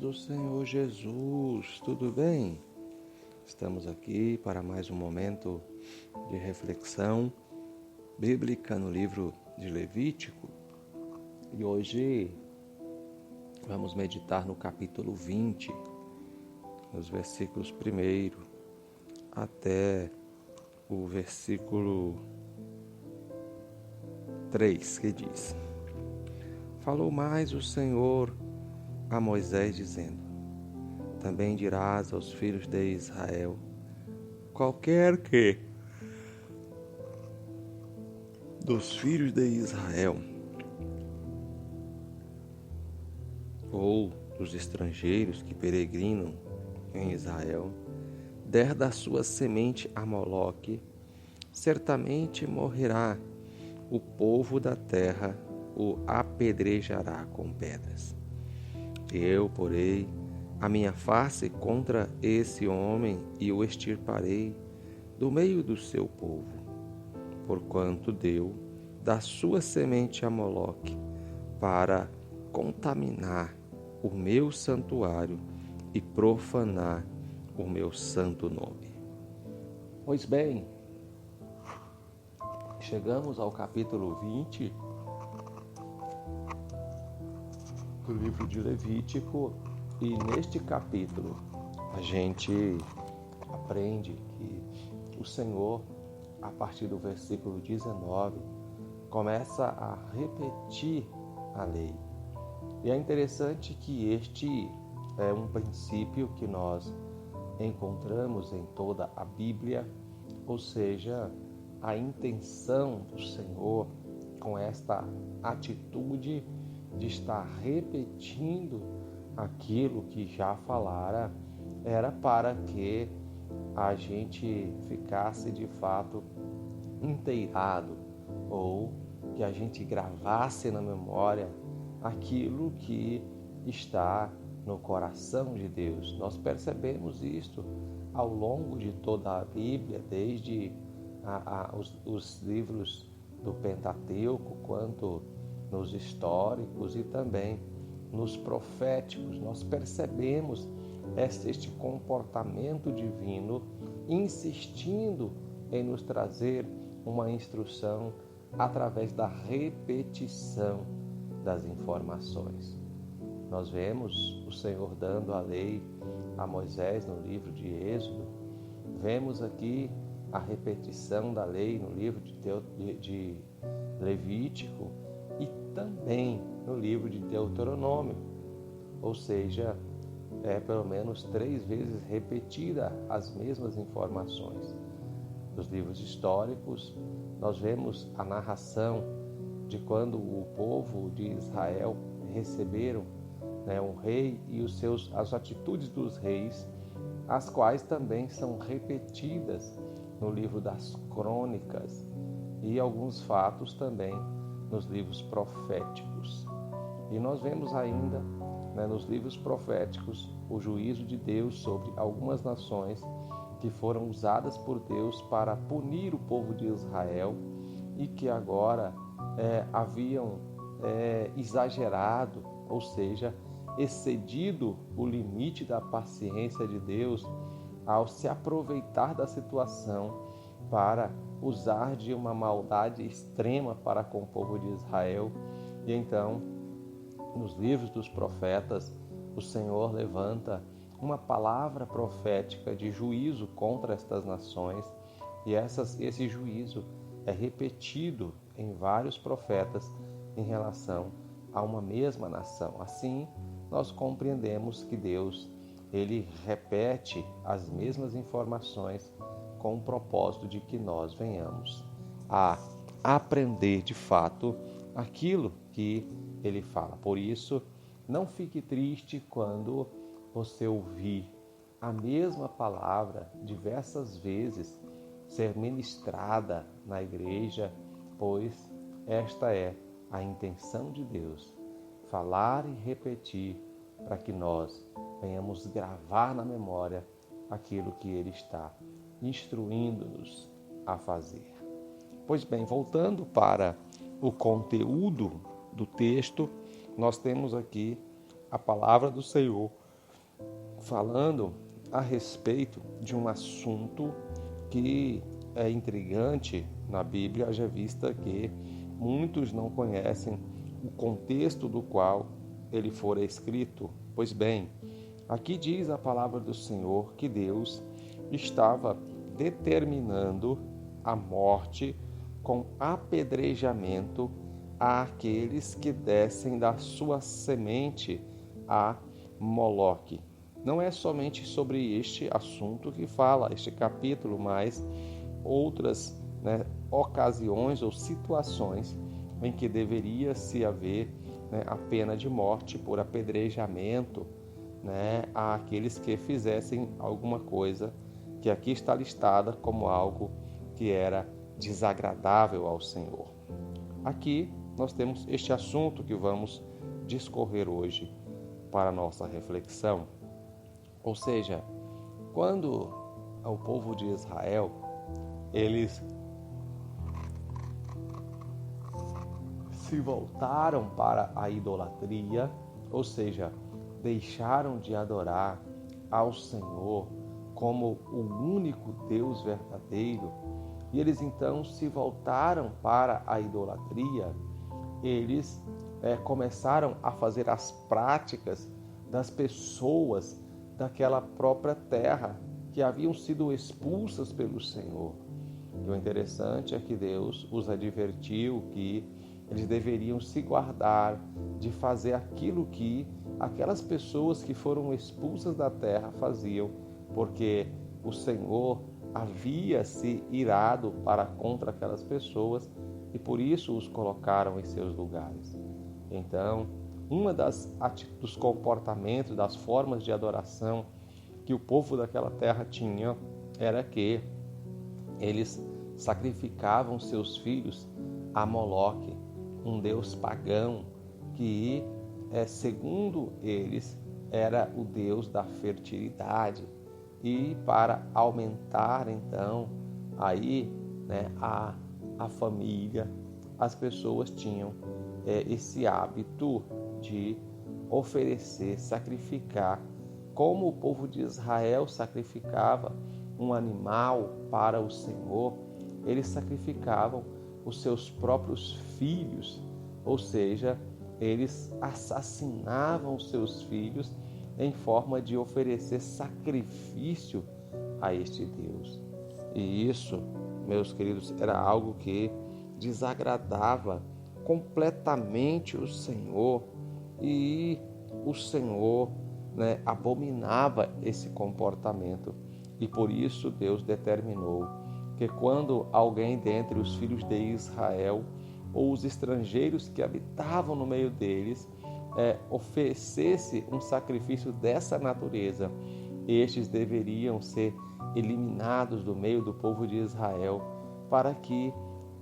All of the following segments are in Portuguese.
do Senhor Jesus, tudo bem? Estamos aqui para mais um momento de reflexão bíblica no livro de Levítico e hoje vamos meditar no capítulo 20, nos versículos 1 até o versículo 3, que diz: Falou mais o Senhor a Moisés, dizendo: Também dirás aos filhos de Israel: qualquer que dos filhos de Israel ou dos estrangeiros que peregrinam em Israel der da sua semente a Moloque, certamente morrerá. O povo da terra o apedrejará com pedras. Eu porei a minha face contra esse homem e o extirparei do meio do seu povo, porquanto deu da sua semente a Moloque para contaminar o meu santuário e profanar o meu santo nome. Pois bem, chegamos ao capítulo 20 do livro de Levítico e neste capítulo a gente aprende que o Senhor, a partir do versículo 19, começa a repetir a lei. E é interessante que este é um princípio que nós encontramos em toda a Bíblia, ou seja, a intenção do Senhor com esta atitude de estar repetindo aquilo que já falara, era para que a gente ficasse de fato inteirado, ou que a gente gravasse na memória aquilo que está no coração de Deus. Nós percebemos isto ao longo de toda a Bíblia, desde os livros do Pentateuco, quanto nos históricos e também nos proféticos. Nós percebemos este comportamento divino insistindo em nos trazer uma instrução através da repetição das informações. Nós vemos o Senhor dando a lei a Moisés no livro de Êxodo, vemos aqui a repetição da lei no livro de Levítico e também no livro de Deuteronômio, ou seja, pelo menos 3 vezes repetida as mesmas informações. Nos livros históricos, nós vemos a narração de quando o povo de Israel receberam um rei e as atitudes dos reis, as quais também são repetidas no livro das crônicas e alguns fatos também nos livros proféticos. E nós vemos ainda nos livros proféticos o juízo de Deus sobre algumas nações que foram usadas por Deus para punir o povo de Israel e que agora haviam exagerado, ou seja, excedido o limite da paciência de Deus ao se aproveitar da situação para usar de uma maldade extrema para com o povo de Israel. E então, nos livros dos profetas, o Senhor levanta uma palavra profética de juízo contra estas nações, e esse juízo é repetido em vários profetas em relação a uma mesma nação. Assim, nós compreendemos que Deus, ele repete as mesmas informações com o propósito de que nós venhamos a aprender de fato aquilo que ele fala. Por isso, não fique triste quando você ouvir a mesma palavra diversas vezes ser ministrada na igreja, pois esta é a intenção de Deus, falar e repetir para que nós venhamos gravar na memória aquilo que ele está instruindo-nos a fazer. Pois bem, voltando para o conteúdo do texto, nós temos aqui a palavra do Senhor falando a respeito de um assunto que é intrigante na Bíblia, haja vista que muitos não conhecem o contexto do qual ele fora escrito. Pois bem, aqui diz a palavra do Senhor que Deus estava determinando a morte com apedrejamento àqueles que dessem da sua semente a Moloque. Não é somente sobre este assunto que fala este capítulo, mas outras ocasiões ou situações em que deveria se haver a pena de morte por apedrejamento àqueles que fizessem alguma coisa que aqui está listada como algo que era desagradável ao Senhor. Aqui nós temos este assunto que vamos discorrer hoje para a nossa reflexão. Ou seja, quando o povo de Israel, eles se voltaram para a idolatria, ou seja, deixaram de adorar ao Senhor como o único Deus verdadeiro, e eles então se voltaram para a idolatria, eles começaram a fazer as práticas das pessoas daquela própria terra que haviam sido expulsas pelo Senhor. E o interessante é que Deus os advertiu que eles deveriam se guardar de fazer aquilo que aquelas pessoas que foram expulsas da terra faziam, porque o Senhor havia se irado para contra aquelas pessoas e por isso os colocaram em seus lugares. Então, dos comportamentos, das formas de adoração que o povo daquela terra tinha era que eles sacrificavam seus filhos a Moloque, um deus pagão que, segundo eles, era o deus da fertilidade. E para aumentar então aí a família, as pessoas tinham esse hábito de oferecer, sacrificar, como o povo de Israel sacrificava um animal para o Senhor, eles sacrificavam os seus próprios filhos, ou seja, eles assassinavam os seus filhos em forma de oferecer sacrifício a este Deus. E isso, meus queridos, era algo que desagradava completamente o Senhor, e o Senhor abominava esse comportamento. E por isso Deus determinou que quando alguém dentre os filhos de Israel ou os estrangeiros que habitavam no meio deles oferecesse um sacrifício dessa natureza, estes deveriam ser eliminados do meio do povo de Israel, para que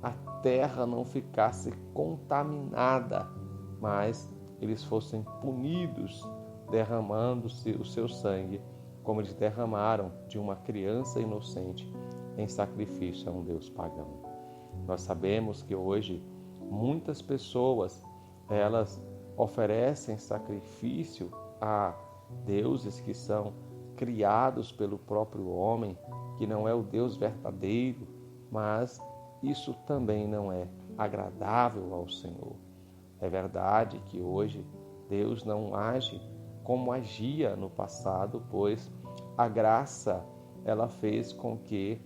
a terra não ficasse contaminada, mas eles fossem punidos, derramando-se o seu sangue, como eles derramaram de uma criança inocente em sacrifício a um Deus pagão. Nós sabemos que hoje muitas pessoas, elas oferecem sacrifício a deuses que são criados pelo próprio homem, que não é o Deus verdadeiro, mas isso também não é agradável ao Senhor. É verdade que hoje Deus não age como agia no passado, pois a graça ela fez com que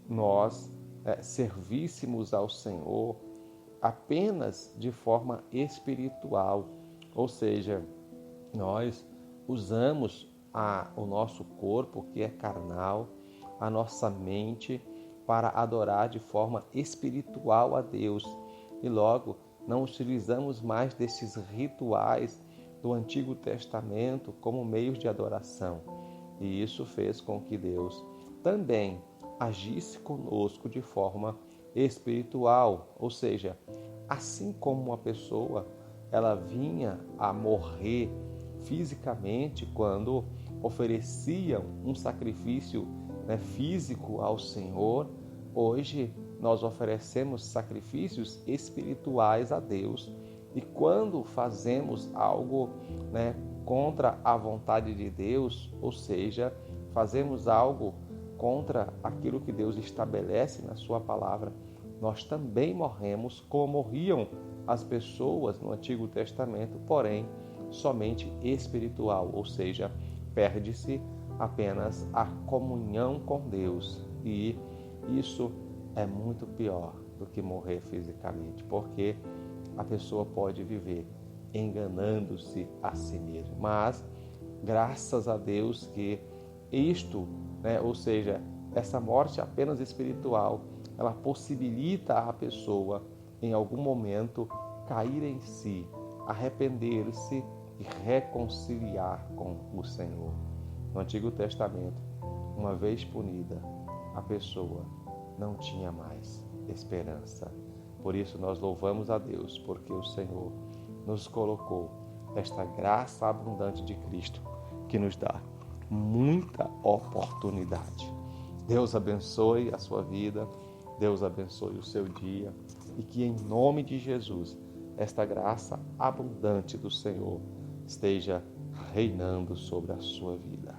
nós servíssemos ao Senhor apenas de forma espiritual, ou seja, nós usamos o nosso corpo, que é carnal, a nossa mente, para adorar de forma espiritual a Deus, e logo não utilizamos mais desses rituais do Antigo Testamento como meios de adoração. E isso fez com que Deus também agisse conosco de forma espiritual, ou seja, assim como uma pessoa ela vinha a morrer fisicamente quando ofereciam um sacrifício físico ao Senhor, hoje nós oferecemos sacrifícios espirituais a Deus E quando fazemos algo, contra a vontade de Deus, ou seja, fazemos algo contra aquilo que Deus estabelece na sua palavra, nós também morremos como morriam as pessoas no Antigo Testamento, porém somente espiritual, ou seja, perde-se apenas a comunhão com Deus. E isso é muito pior do que morrer fisicamente, porque a pessoa pode viver enganando-se a si mesma. Mas, graças a Deus que isto, ou seja, essa morte apenas espiritual, ela possibilita a pessoa, em algum momento, cair em si, arrepender-se e reconciliar com o Senhor. No Antigo Testamento, uma vez punida, a pessoa não tinha mais esperança. Por isso nós louvamos a Deus, porque o Senhor nos colocou esta graça abundante de Cristo, que nos dá muita oportunidade. Deus abençoe a sua vida, Deus abençoe o seu dia e que em nome de Jesus esta graça abundante do Senhor esteja reinando sobre a sua vida.